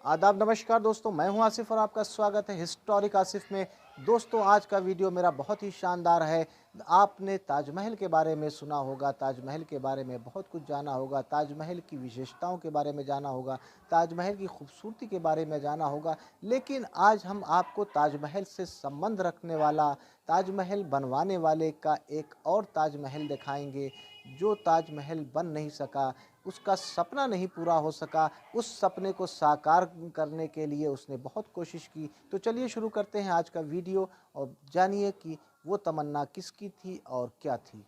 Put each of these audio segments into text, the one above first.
आदाब नमस्कार दोस्तों, मैं हूं आसिफ और आपका स्वागत है हिस्टोरिक आसिफ में। दोस्तों, आज का वीडियो मेरा बहुत ही शानदार है। आपने ताजमहल के बारे में सुना होगा, ताजमहल के बारे में बहुत कुछ जाना होगा, ताजमहल की विशेषताओं के बारे में जाना होगा, ताजमहल की खूबसूरती के बारे में जाना होगा। लेकिन आज हम आपको ताजमहल से संबंध रखने वाला, ताजमहल बनवाने वाले का एक और ताजमहल दिखाएंगे, जो ताजमहल बन नहीं सका, उसका सपना नहीं पूरा हो सका। उस सपने को साकार करने के लिए उसने बहुत कोशिश की। तो चलिए शुरू करते हैं आज का वीडियो और जानिए कि वो तमन्ना किसकी थी और क्या थी।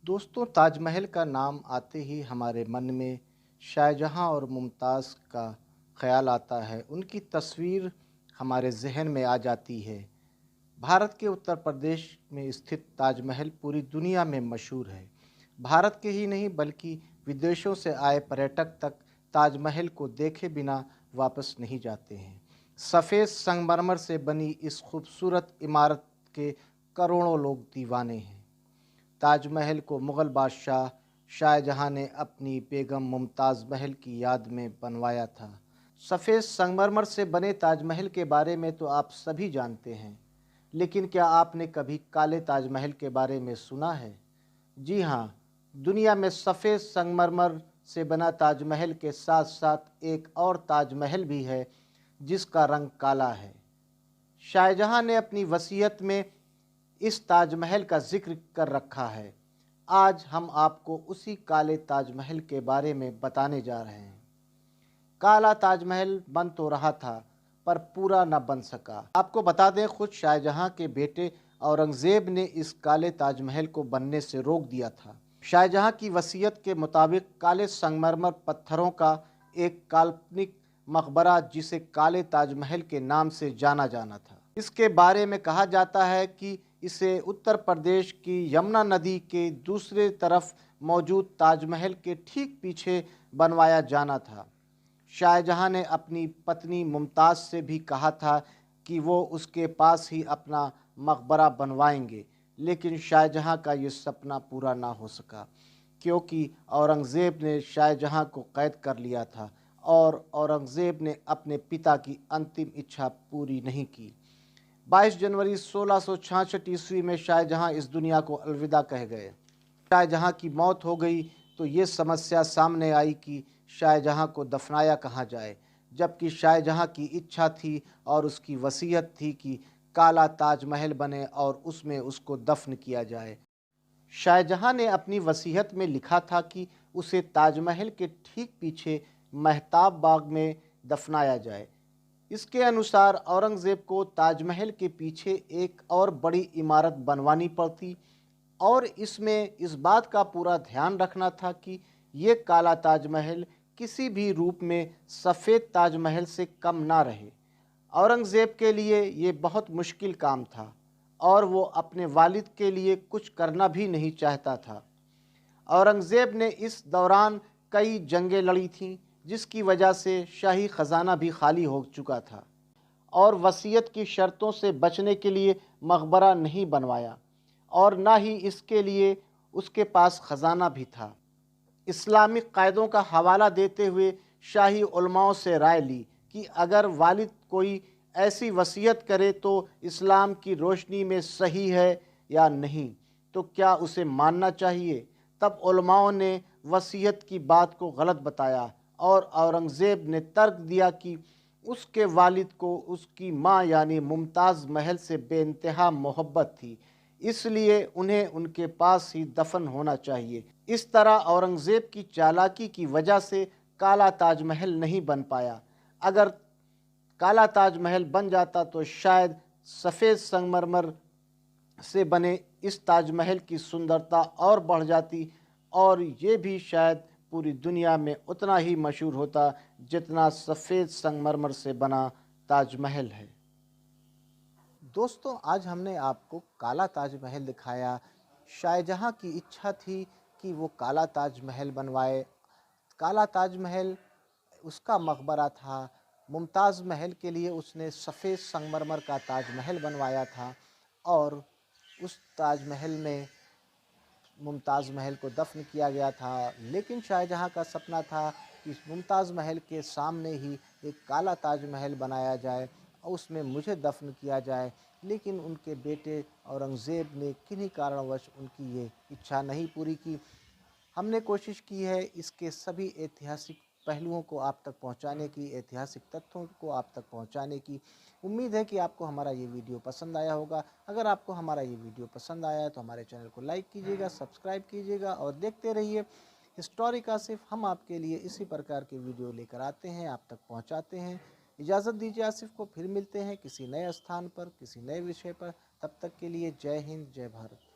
दोस्तों, ताजमहल का नाम आते ही हमारे मन में शाहजहां और मुमताज़ का ख्याल आता है। उनकी तस्वीर हमारे जहन में आ जाती है। भारत के उत्तर प्रदेश में स्थित ताजमहल पूरी दुनिया में मशहूर है। भारत के ही नहीं बल्कि विदेशों से आए पर्यटक तक ताजमहल को देखे बिना वापस नहीं जाते हैं। सफ़ेद संगमरमर से बनी इस खूबसूरत इमारत के करोड़ों लोग दीवाने हैं। ताजमहल को मुग़ल बादशाह शाहजहां ने अपनी बेगम मुमताज़ महल की याद में बनवाया था। सफ़ेद संगमरमर से बने ताजमहल के बारे में तो आप सभी जानते हैं, लेकिन क्या आपने कभी काले ताजमहल के बारे में सुना है? जी हाँ, दुनिया में सफ़ेद संगमरमर से बना ताजमहल के साथ साथ एक और ताजमहल भी है, जिसका रंग काला है। शाहजहां ने अपनी वसीयत में इस ताजमहल का जिक्र कर रखा है। आज हम आपको उसी काले ताजमहल के बारे में बताने जा रहे हैं। काला ताजमहल बन तो रहा था, पर पूरा न बन सका। आपको बता दें, खुद शाहजहां के बेटे औरंगज़ेब ने इस काले ताजमहल को बनने से रोक दिया था। शाहजहां की वसीयत के मुताबिक काले संगमरमर पत्थरों का एक काल्पनिक मकबरा, जिसे काले ताजमहल के नाम से जाना जाना था। इसके बारे में कहा जाता है कि इसे उत्तर प्रदेश की यमुना नदी के दूसरे तरफ मौजूद ताजमहल के ठीक पीछे बनवाया जाना था। शाहजहां ने अपनी पत्नी मुमताज़ से भी कहा था कि वो उसके पास ही अपना मकबरा बनवाएंगे, लेकिन शाहजहां का ये सपना पूरा ना हो सका, क्योंकि औरंगज़ेब ने शाहजहां को कैद कर लिया था और औरंगज़ेब ने अपने पिता की अंतिम इच्छा पूरी नहीं की। 22 जनवरी 1666 ईस्वी में शाहजहां इस दुनिया को अलविदा कह गए। शाहजहां की मौत हो गई तो ये समस्या सामने आई कि शाहजहां को दफनाया कहाँ जाए, जबकि शाहजहां की इच्छा थी और उसकी वसीयत थी कि काला ताजमहल बने और उसमें उसको दफन किया जाए। शाहजहां ने अपनी वसीयत में लिखा था कि उसे ताजमहल के ठीक पीछे महताब बाग में दफनाया जाए। इसके अनुसार औरंगज़ेब को ताजमहल के पीछे एक और बड़ी इमारत बनवानी पड़ती और इसमें इस बात का पूरा ध्यान रखना था कि ये काला ताजमहल किसी भी रूप में सफ़ेद ताजमहल से कम ना रहे। औरंगज़ेब के लिए ये बहुत मुश्किल काम था और वो अपने वालिद के लिए कुछ करना भी नहीं चाहता था। औरंगज़ेब ने इस दौरान कई जंगें लड़ी थीं, जिसकी वजह से शाही ख़जाना भी खाली हो चुका था और वसीयत की शर्तों से बचने के लिए मकबरा नहीं बनवाया और ना ही इसके लिए उसके पास ख़जाना भी था। इस्लामिक कायदों का हवाला देते हुए शाही उलमाओं से राय ली कि अगर वालिद कोई ऐसी वसीयत करे तो इस्लाम की रोशनी में सही है या नहीं, तो क्या उसे मानना चाहिए। तब उलमाओं ने वसीयत की बात को गलत बताया और औरंगज़ेब ने तर्क दिया कि उसके वालिद को उसकी माँ यानी मुमताज़ महल से बेइंतहा मोहब्बत थी, इसलिए उन्हें उनके पास ही दफन होना चाहिए। इस तरह औरंगज़ेब की चालाकी की वजह से काला ताजमहल नहीं बन पाया। अगर काला ताजमहल बन जाता तो शायद सफ़ेद संगमरमर से बने इस ताजमहल की सुंदरता और बढ़ जाती और ये भी शायद पूरी दुनिया में उतना ही मशहूर होता जितना सफ़ेद संगमरमर से बना ताजमहल है। दोस्तों, आज हमने आपको काला ताजमहल दिखाया। शाहजहां की इच्छा थी कि वो काला ताजमहल बनवाए। काला ताजमहल उसका मकबरा था। मुमताज़ महल के लिए उसने सफ़ेद संगमरमर का ताजमहल बनवाया था और उस ताजमहल में मुमताज़ महल को दफ़न किया गया था। लेकिन शाहजहाँ का सपना था कि मुमताज़ महल के सामने ही एक काला ताजमहल बनाया जाए और उसमें मुझे दफ़न किया जाए। लेकिन उनके बेटे औरंगज़ेब ने किन्हीं कारणवश उनकी ये इच्छा नहीं पूरी की। हमने कोशिश की है इसके सभी ऐतिहासिक पहलुओं को आप तक पहुंचाने की, ऐतिहासिक तथ्यों को आप तक पहुंचाने की। उम्मीद है कि आपको हमारा ये वीडियो पसंद आया होगा। अगर आपको हमारा ये वीडियो पसंद आया है तो हमारे चैनल को लाइक कीजिएगा, सब्सक्राइब कीजिएगा और देखते रहिए हिस्टोरिक आसिफ। हम आपके लिए इसी प्रकार के वीडियो लेकर आते हैं, आप तक पहुँचाते हैं। इजाज़त दीजिए आसिफ को, फिर मिलते हैं किसी नए स्थान पर, किसी नए विषय पर। तब तक के लिए जय हिंद, जय भारत।